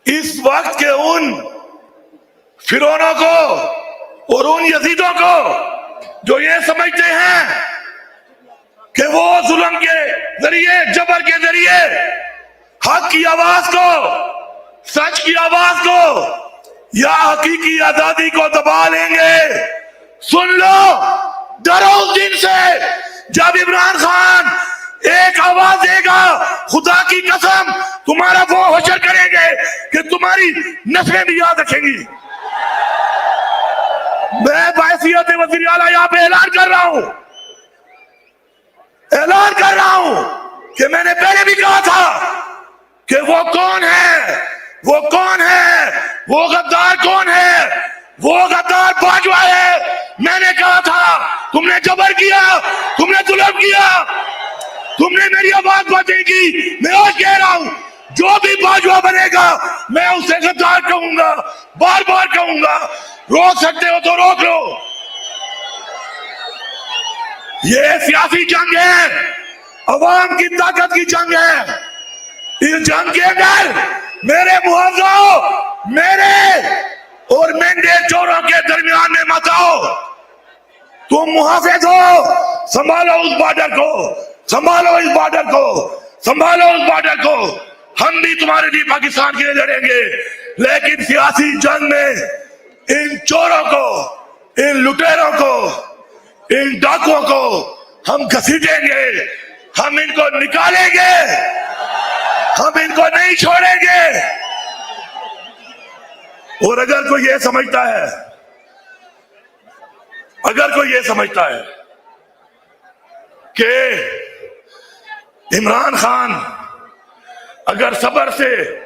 اس وقت کے ان فرعونوں کو اور ان یزیدوں کو جو یہ سمجھتے ہیں کہ وہ ظلم کے ذریعے، جبر کے ذریعے حق کی آواز کو، سچ کی آواز کو یا حقیقی آزادی کو دبا لیں گے، سن لو، ڈرو اس دن سے جب عمران خان ایک آواز دے گا، خدا کی قسم تمہارا وہ حشر کریں گے کہ تمہاری نسلیں بھی یاد رکھیں گی۔ میں بحیثیت وزیر اعلیٰ یہاں پہ اعلان کر رہا ہوں کہ میں نے پہلے بھی کہا تھا کہ وہ کون ہے، وہ کون ہے، وہ غدار کون ہے، وہ غدار باجوہ ہے۔ میں نے کہا تھا تم نے جبر کیا، تم نے ظلم کیا، تم نے میری آواز باتیں کی۔ میں آج کہہ رہا ہوں جو بھی باجوہ بنے گا میں اسے غدار کہوں گا، بار بار کہوں گا۔ روک سکتے ہو تو روک لو۔ یہ سیاسی جنگ ہے، عوام کی طاقت کی جنگ ہے۔ اس جنگ کے اندر میرے محافظوں، میرے اور مینڈے چوروں کے درمیان میں مت آؤ۔ تم محافظ ہو، سنبھالو اس بارڈر کو، سنبھالو اس بارڈر کو، سنبھالو اس بارڈر کو۔ ہم بھی تمہارے لیے پاکستان کے لیے لڑیں گے، لیکن سیاسی جنگ میں ان چوروں کو، ان لٹیروں کو، ان ڈاکوں کو ہم گھسیٹیں گے، ہم ان کو نکالیں گے، ہم ان کو نہیں چھوڑیں گے۔ اور اگر کوئی یہ سمجھتا ہے، اگر کوئی یہ سمجھتا ہے کہ عمران خان اگر صبر سے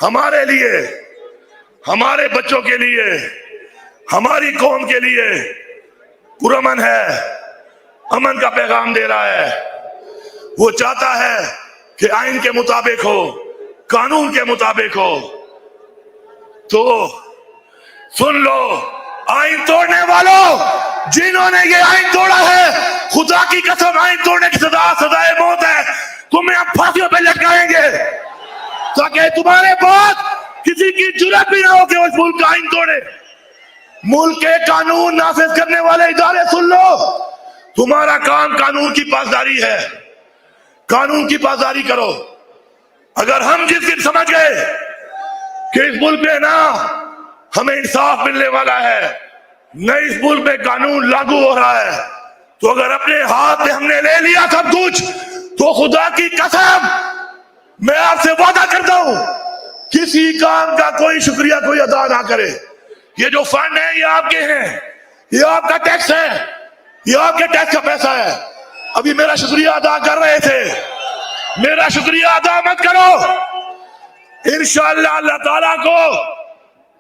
ہمارے لیے، ہمارے بچوں کے لیے، ہماری قوم کے لیے پرامن ہے، امن کا پیغام دے رہا ہے، وہ چاہتا ہے کہ آئین کے مطابق ہو، قانون کے مطابق ہو، تو سن لو، آئین توڑنے والوں، جنہوں نے یہ آئین توڑا ہے، خدا کی قسم آئین توڑنے کی سزائے موت ہے۔ تمہیں ہم پھانسیوں پہ لٹکائیں گے تاکہ تمہارے بعد کسی کی جرات بھی نہ ہو کہ اس ملک کا آئین توڑے۔ ملک کے قانون نافذ کرنے والے ادارے سن لو، تمہارا کام قانون کی پاسداری ہے، قانون کی پاسداری کرو۔ اگر ہم جس دن سمجھ گئے کہ اس ملک میں نہ ہمیں انصاف ملنے والا ہے، نہ اس ملک میں قانون لاگو ہو رہا ہے، تو اگر اپنے ہاتھ میں ہم نے لے لیا سب کچھ، تو خدا کی قسم میں آپ سے وعدہ کرتا ہوں کسی کام کا کوئی شکریہ کوئی ادا نہ کرے۔ یہ جو فنڈ ہے یہ آپ کے ہیں، یہ آپ کا ٹیکس ہے، یہ آپ کے ٹیکس کا پیسہ ہے۔ ابھی میرا شکریہ ادا کر رہے تھے، میرا شکریہ ادا مت کرو۔ انشاءاللہ اللہ تعالیٰ کو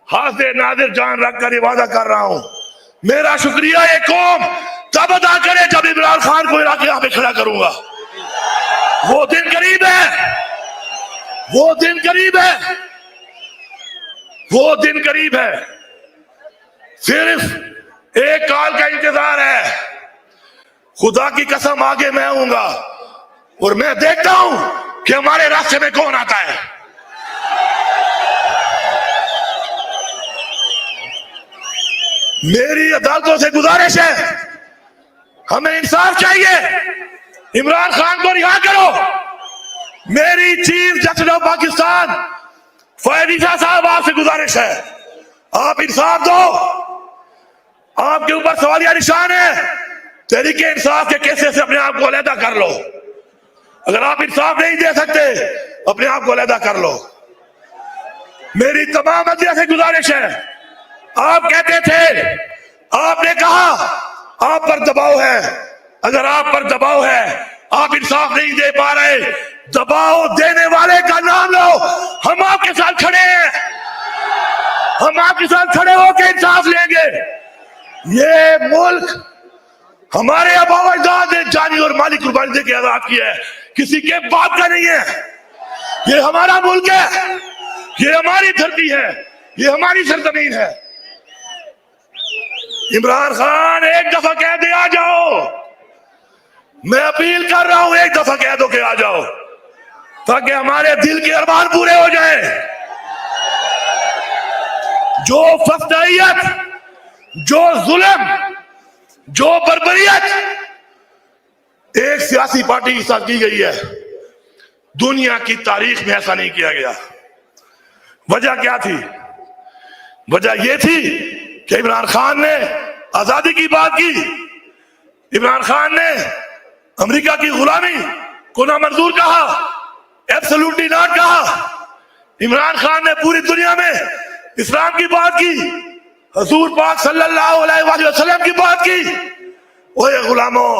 حاضر ناظر جان رکھ کر یہ وعدہ کر رہا ہوں، میرا شکریہ یہ قوم تب ادا کرے جب عمران خان کو عراق یہاں پہ کھڑا کروں گا۔ وہ دن قریب ہے، وہ دن قریب ہے، وہ دن قریب ہے۔ صرف ایک کال کا انتظار ہے۔ خدا کی قسم آگے میں آؤں گا اور میں دیکھتا ہوں کہ ہمارے راستے میں کون آتا ہے۔ میری عدالتوں سے گزارش ہے، ہمیں انصاف چاہیے، عمران خان کو رہا کرو۔ میری چیف جسٹس آف پاکستان فیض عیسیٰ صاحب آپ سے گزارش ہے، آپ انصاف دو۔ آپ کے اوپر سوالیہ نشان ہے، تحریک انصاف کے کیسے سے اپنے آپ کو علیحدہ کر لو۔ اگر آپ انصاف نہیں دے سکتے اپنے آپ کو علیحدہ کر لو۔ میری تمام عدلیہ سے گزارش ہے، آپ کہتے تھے، آپ نے کہا آپ پر دباؤ ہے، اگر آپ پر دباؤ ہے، آپ انصاف نہیں دے پا رہے، دباؤ دینے والے کا نام لو، ہم آپ کے ساتھ کھڑے ہیں، ہم آپ کے ساتھ کھڑے ہو کے انصاف لیں گے۔ یہ ملک ہمارے آباء و اجداد نے جانی اور مالی قربانی دے کے آزاد کیا ہے، کسی کے باپ کا نہیں ہے۔ یہ ہمارا ملک ہے، یہ ہماری دھرتی ہے، یہ ہماری سرزمین ہے۔ عمران خان ایک دفعہ کہہ دے آ جاؤ، میں اپیل کر رہا ہوں ایک دفعہ کہہ دو کہ آ جاؤ، تاکہ ہمارے دل کے ارمان پورے ہو جائیں۔ جو فسادیت، جو ظلم، جو بربریت ایک سیاسی پارٹی کے ساتھ کی گئی ہے، دنیا کی تاریخ میں ایسا نہیں کیا گیا۔ وجہ کیا تھی؟ وجہ یہ تھی کہ عمران خان نے آزادی کی بات کی، عمران خان نے امریکہ کی غلامی کو نامنظور کہا، ایبسولوٹلی ناٹ کہا۔ عمران خان نے پوری دنیا میں اسلام کی بات کی، حضور پاک صلی اللہ علیہ وسلم کی بات کی۔ وہ غلاموں